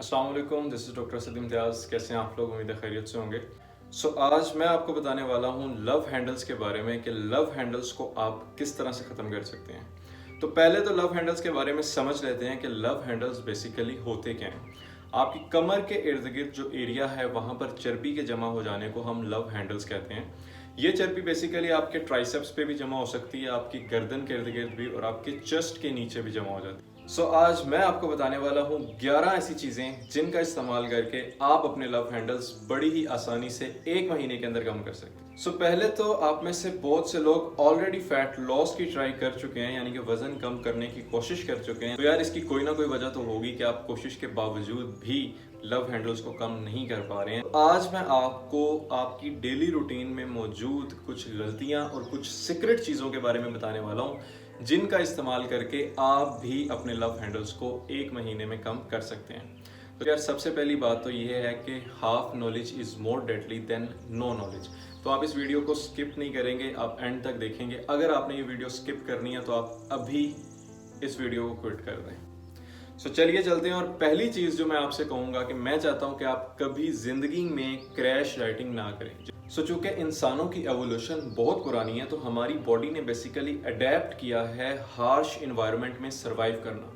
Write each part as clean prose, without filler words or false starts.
अस्सलाम वालेकुम, this is doctor Asad इम्तियाज़। कैसे हैं आप लोग? उम्मीद है खैरियत से होंगे। आज मैं आपको बताने वाला हूँ लव हैंडल्स के बारे में कि लव हैंडल्स को आप किस तरह से ख़त्म कर सकते हैं। तो पहले तो लव हैंडल्स के बारे में समझ लेते हैं कि लव हैंडल्स बेसिकली होते क्या हैं। आपकी कमर के इर्द गिर्द जो एरिया है वहाँ पर चर्बी के जमा हो जाने को हम लव हैंडल्स कहते हैं। ये चर्बी बेसिकली आपके ट्राइसेप्स पे भी जमा हो सकती है, आपकी गर्दन के इर्द गिर्द भी, और आपके चेस्ट के नीचे भी जमा हो जाती है। आज मैं आपको बताने वाला हूँ 11 ऐसी चीज़ें जिनका इस्तेमाल करके आप अपने लव हैंडल्स बड़ी ही आसानी से 1 महीने के अंदर कम कर सकते हैं। पहले तो आप में से बहुत से लोग ऑलरेडी फैट लॉस की ट्राई कर चुके हैं, यानी कि वजन कम करने की कोशिश कर चुके हैं। तो यार इसकी कोई ना कोई वजह तो होगी कि आप कोशिश के बावजूद भी लव हैंडल्स को कम नहीं कर पा रहे हैं। आज मैं आपको आपकी डेली रूटीन में मौजूद कुछ गलतियां और कुछ सीक्रेट चीज़ों के बारे में बताने वाला हूँ जिनका इस्तेमाल करके आप भी अपने लव हैंडल्स को 1 महीने में कम कर सकते हैं। तो यार सबसे पहली बात तो ये है कि half knowledge is more deadly than no knowledge. तो आप इस वीडियो को स्किप नहीं करेंगे, आप एंड तक देखेंगे। अगर आपने ये वीडियो स्किप करनी है तो आप अभी इस वीडियो को क्विट कर दें। चलिए चलते हैं। और पहली चीज़ जो मैं आपसे कहूँगा कि मैं चाहता हूँ कि आप कभी ज़िंदगी में क्रैश डाइटिंग ना करें। चूंकि इंसानों की एवोल्यूशन बहुत पुरानी है, तो हमारी बॉडी ने बेसिकली अडेप्ट किया है हार्श इन्वायरमेंट में सरवाइव करना।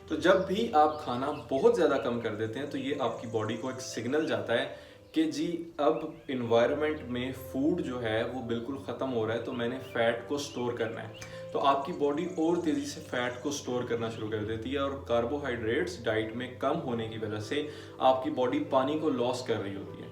तो जब भी आप खाना बहुत ज़्यादा कम कर देते हैं तो ये आपकी बॉडी को एक सिग्नल जाता है कि जी अब इन्वायरमेंट में फूड जो है वो बिल्कुल ख़त्म हो रहा है, तो मैंने फ़ैट को स्टोर करना है। तो आपकी बॉडी और तेज़ी से फ़ैट को स्टोर करना शुरू कर देती है, और कार्बोहाइड्रेट्स डाइट में कम होने की वजह से आपकी बॉडी पानी को लॉस कर रही होती है।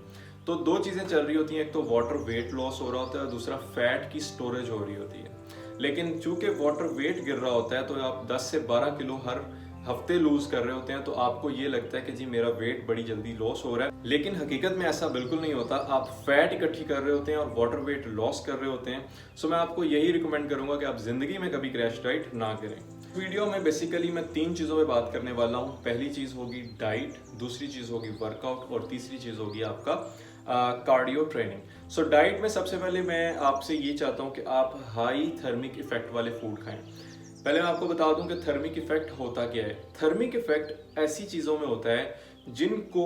तो दो चीज़ें चल रही होती हैं, एक तो वाटर वेट लॉस हो रहा होता है और दूसरा फैट की स्टोरेज हो रही होती है। लेकिन चूंकि वाटर वेट गिर रहा होता है तो आप 10 से 12 किलो हर हफ्ते लूज कर रहे होते हैं, तो आपको ये लगता है कि जी मेरा वेट बड़ी जल्दी लॉस हो रहा है, लेकिन हकीकत में ऐसा बिल्कुल नहीं होता। आप फैट इकट्ठी कर रहे होते हैं और वाटर वेट लॉस कर रहे होते हैं। मैं आपको यही रिकमेंड करूंगा कि आप जिंदगी में कभी क्रैश डाइट ना करें। वीडियो में बेसिकली मैं 3 चीज़ों पे बात करने वाला हूँ। पहली चीज़ होगी डाइट, दूसरी चीज़ होगी वर्कआउट, और तीसरी चीज़ होगी आपका कार्डियो ट्रेनिंग। डाइट में सबसे पहले मैं आपसे ये चाहता हूँ कि आप हाई थर्मिक इफेक्ट वाले फूड खाएं। पहले मैं आपको बता दूं कि थर्मिक इफेक्ट होता क्या है। थर्मिक इफेक्ट ऐसी चीज़ों में होता है जिनको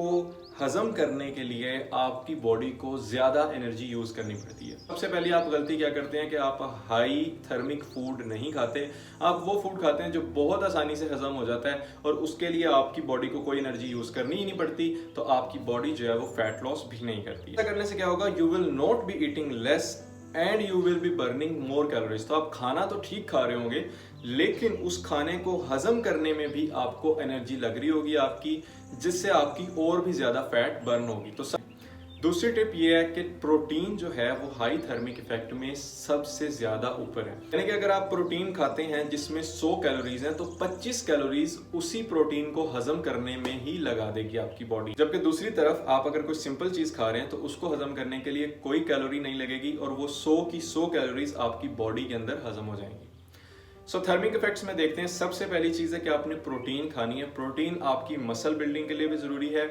हजम करने के लिए आपकी बॉडी को ज़्यादा एनर्जी यूज़ करनी पड़ती है। सबसे पहले आप गलती क्या करते हैं कि आप हाई थर्मिक फूड नहीं खाते, आप वो फूड खाते हैं जो बहुत आसानी से हजम हो जाता है और उसके लिए आपकी बॉडी को कोई एनर्जी यूज़ करनी ही नहीं पड़ती, तो आपकी बॉडी जो है वो फैट लॉस भी नहीं करती। ऐसा करने से क्या होगा, you will not be eating less and you will be burning more calories. तो आप खाना तो ठीक खा रहे होंगे, लेकिन उस खाने को हजम करने में भी आपको एनर्जी लग रही होगी आपकी, जिससे आपकी और भी ज़्यादा फैट बर्न होगी। तो दूसरी टिप ये है कि प्रोटीन जो है वो हाई थर्मिक इफेक्ट में सबसे ज़्यादा ऊपर है। यानी कि अगर आप प्रोटीन खाते हैं जिसमें 100 कैलोरीज हैं, तो 25 कैलोरीज उसी प्रोटीन को हजम करने में ही लगा देगी आपकी बॉडी। जबकि दूसरी तरफ आप अगर कोई सिंपल चीज़ खा रहे हैं तो उसको हजम करने के लिए कोई कैलोरी नहीं लगेगी, और वो 100 की 100 कैलोरीज आपकी बॉडी के अंदर हजम हो जाएंगी। थर्मिक इफेक्ट्स में देखते हैं। सबसे पहली चीज़ है कि आपने प्रोटीन खानी है। प्रोटीन आपकी मसल बिल्डिंग के लिए भी ज़रूरी है।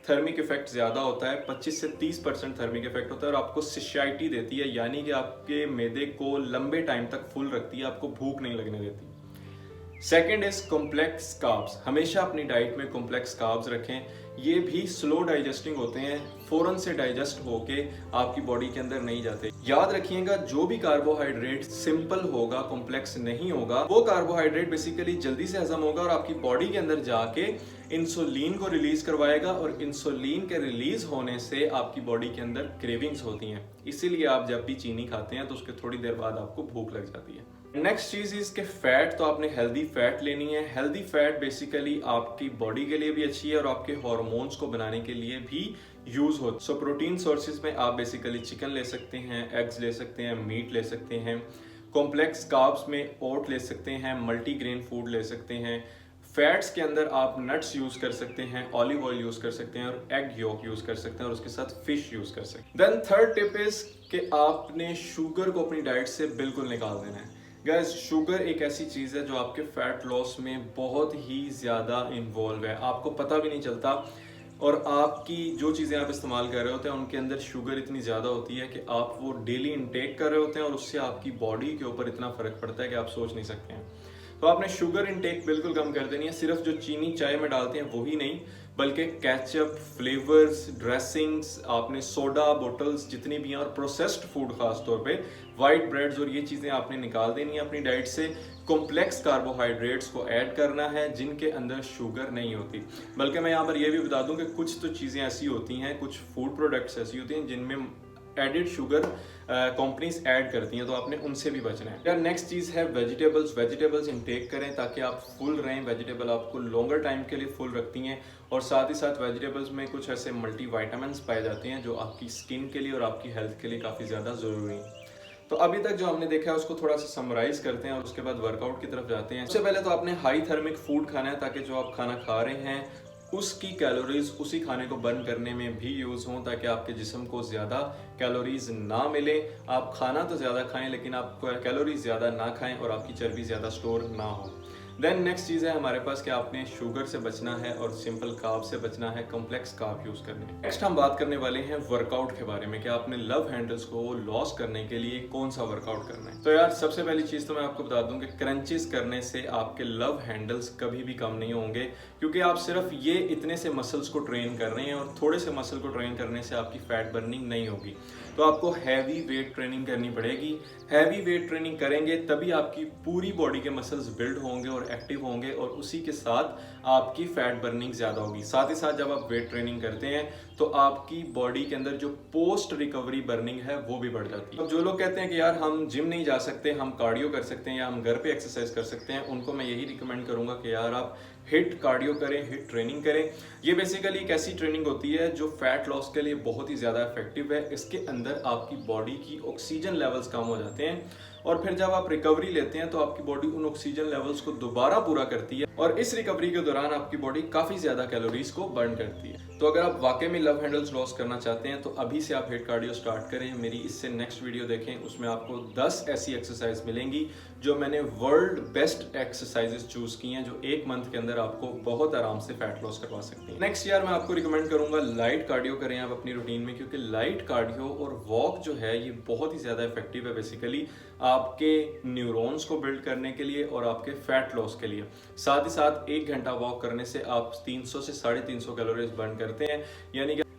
थर्मिक इफेक्ट ज़्यादा होता है, 25 से 30% थर्मिक इफेक्ट होता है, और आपको सशिएटी देती है, यानी कि आपके मैदे को लंबे टाइम तक फुल रखती है, आपको भूख नहीं लगने देती। Second is complex carbs. हमेशा अपनी डाइट में कॉम्प्लेक्स कार्ब्स रखें। ये भी स्लो डाइजेस्टिंग होते हैं, फौरन से डाइजेस्ट होके आपकी बॉडी के अंदर नहीं जाते। याद रखिएगा, जो भी कार्बोहाइड्रेट सिंपल होगा, कॉम्प्लेक्स नहीं होगा, वो कार्बोहाइड्रेट बेसिकली जल्दी से हजम होगा और आपकी बॉडी के अंदर जाके इंसुलिन को रिलीज करवाएगा, और इंसुलिन के रिलीज होने से आपकी बॉडी के अंदर क्रेविंग्स होती हैं। इसीलिए आप जब भी चीनी खाते हैं तो उसके थोड़ी देर बाद आपको भूख लग जाती है। नेक्स्ट चीज इज के फैट, तो आपने हेल्दी फैट लेनी है। हेल्दी फैट बेसिकली आपकी बॉडी के लिए भी अच्छी है और आपके हार्मोन्स को बनाने के लिए भी यूज हो। प्रोटीन सोर्सेज में आप बेसिकली चिकन ले सकते हैं, एग्स ले सकते हैं, मीट ले सकते हैं। कॉम्प्लेक्स कार्ब्स में ओट ले सकते हैं, मल्टीग्रेन फूड ले सकते हैं। फैट्स के अंदर आप नट्स यूज कर सकते हैं, ऑलिव ऑयल यूज कर सकते हैं, और एग योक यूज कर सकते हैं, और उसके साथ फिश यूज कर सकते हैं। देन थर्ड टिप इज कि आपने शुगर को अपनी डाइट से बिल्कुल निकाल देना है। गैस, शुगर एक ऐसी चीज़ है जो आपके फैट लॉस में बहुत ही ज़्यादा इन्वॉल्व है, आपको पता भी नहीं चलता। और आपकी जो चीज़ें आप इस्तेमाल कर रहे होते हैं उनके अंदर शुगर इतनी ज़्यादा होती है कि आप वो डेली इंटेक कर रहे होते हैं, और उससे आपकी बॉडी के ऊपर इतना फ़र्क पड़ता है कि आप सोच नहीं सकते हैं। तो आपने शुगर इंटेक बिल्कुल कम कर देनी है। सिर्फ जो चीनी चाय में डालते हैं वही नहीं, बल्कि केचप, फ्लेवर्स, ड्रेसिंग्स, आपने सोडा बोटल्स जितनी भी हैं और प्रोसेस्ड फूड खास तौर पे वाइट ब्रेड्स और ये चीज़ें आपने निकाल देनी है अपनी डाइट से। कॉम्प्लेक्स कार्बोहाइड्रेट्स को ऐड करना है जिनके अंदर शुगर नहीं होती। बल्कि मैं यहाँ पर यह भी बता दूं कि कुछ तो चीज़ें ऐसी होती हैं, कुछ फूड प्रोडक्ट्स ऐसी होती हैं जिनमें एडिड शुगर कंपनीज ऐड करती हैं, तो आपने उनसे भी बचना है। यार नेक्स्ट चीज़ है वेजिटेबल्स इनटेक करें ताकि आप फुल रहें। वेजिटेबल आपको लॉन्गर टाइम के लिए फुल रखती हैं और साथ ही साथ वेजिटेबल्स में कुछ ऐसे मल्टी वाइटामिन पाए जाते हैं जो आपकी स्किन के लिए और आपकी हेल्थ के लिए काफ़ी ज़्यादा ज़रूरी है। तो अभी तक जो हमने देखा है उसको थोड़ा सा समराइज करते हैं और उसके बाद वर्कआउट की तरफ जाते हैं। सबसे पहले तो आपने हाई थर्मिक फूड खाना है ताकि जो आप खाना खा रहे हैं उसकी कैलोरीज उसी खाने को बर्न करने में भी यूज़ हों, ताकि आपके जिस्म को ज़्यादा कैलोरीज ना मिले। आप खाना तो ज़्यादा खाएं लेकिन आप कैलोरीज ज़्यादा ना खाएं और आपकी चर्बी ज़्यादा स्टोर ना हो। देन नेक्स्ट चीज़ है हमारे पास कि आपने शुगर से बचना है और सिंपल कार्ब से बचना है, कॉम्प्लेक्स कार्ब यूज़ करने हैं। नेक्स्ट हम बात करने वाले हैं वर्कआउट के बारे में कि आपने लव हैंडल्स को लॉस करने के लिए कौन सा वर्कआउट करना है। तो यार सबसे पहली चीज़ तो मैं आपको बता दूं कि क्रंचेस करने से आपके लव हैंडल्स कभी भी कम नहीं होंगे, क्योंकि आप सिर्फ ये इतने से मसल्स को ट्रेन कर रहे हैं और थोड़े से मसल को ट्रेन करने से आपकी फैट बर्निंग नहीं होगी। तो आपको हैवी वेट ट्रेनिंग करनी पड़ेगी। हैवी वेट ट्रेनिंग करेंगे तभी आपकी पूरी बॉडी के मसल्स बिल्ड होंगे और एक्टिव होंगे और उसी के साथ आपकी फैट बर्निंग ज़्यादा होगी। साथ ही साथ जब आप वेट ट्रेनिंग करते हैं तो आपकी बॉडी के अंदर जो पोस्ट रिकवरी बर्निंग है वो भी बढ़ जाती है। अब जो लोग कहते हैं कि यार हम जिम नहीं जा सकते, हम कार्डियो कर सकते हैं या हम घर पे एक्सरसाइज कर सकते हैं, उनको मैं यही रिकमेंड करूंगा कि यार आप हिट कार्डियो करें, हिट ट्रेनिंग करें। ये बेसिकली एक ऐसी ट्रेनिंग होती है जो फैट लॉस के लिए बहुत ही ज़्यादा इफेक्टिव है। इसके अंदर आपकी बॉडी की ऑक्सीजन लेवल्स कम हो जाते हैं और फिर जब आप रिकवरी लेते हैं तो आपकी बॉडी उन ऑक्सीजन लेवल्स को दोबारा पूरा करती है और इस रिकवरी के दौरान आपकी बॉडी काफ़ी ज़्यादा कैलोरीज को बर्न करती है। तो अगर आप वाकई में लव हैंडल्स लॉस करना चाहते हैं तो अभी से आप हिट कार्डियो स्टार्ट करें। मेरी इससे नेक्स्ट वीडियो देखें, उसमें आपको 10 ऐसी एक्सरसाइज मिलेंगी जो मैंने वर्ल्ड बेस्ट एक्सरसाइजेस चूज की हैं जो एक मंथ के अंदर आपको बहुत आराम से फैट लॉस करवा सकती हैं। नेक्स्ट ईयर मैं आपको रिकमेंड करूंगा लाइट कार्डियो करें आप अपनी रूटीन में, क्योंकि लाइट कार्डियो और वॉक जो है ये बहुत ही ज़्यादा इफेक्टिव है बेसिकली आपके न्यूरॉन्स को बिल्ड करने के लिए और आपके फैट लॉस के लिए। साथ ही साथ 1 घंटा वॉक करने से आप 300 से 350 कैलोरीज बर्न करते हैं।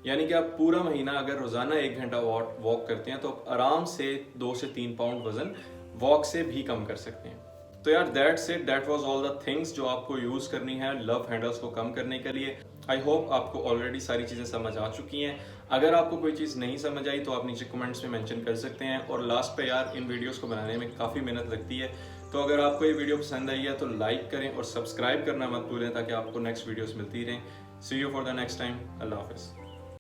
यानी कि आप पूरा महीना अगर रोजाना 1 घंटा वॉक करते हैं तो आप आराम से 2 से 3 पाउंड वजन वॉक से भी कम कर सकते हैं। तो यार that's it, that was all the things जो आपको यूज करनी है लव हैंडल्स को कम करने के लिए। आई होप आपको ऑलरेडी सारी चीज़ें समझ आ चुकी हैं। अगर आपको कोई चीज़ नहीं समझ आई तो आप नीचे कमेंट्स में मेंशन कर सकते हैं। और लास्ट पे यार इन वीडियोस को बनाने में काफ़ी मेहनत लगती है, तो अगर आपको ये वीडियो पसंद आई है तो लाइक करें और सब्सक्राइब करना मत भूलें ताकि आपको नेक्स्ट वीडियोस मिलती रहें। See you for the next time. अल्लाह हाफिज़।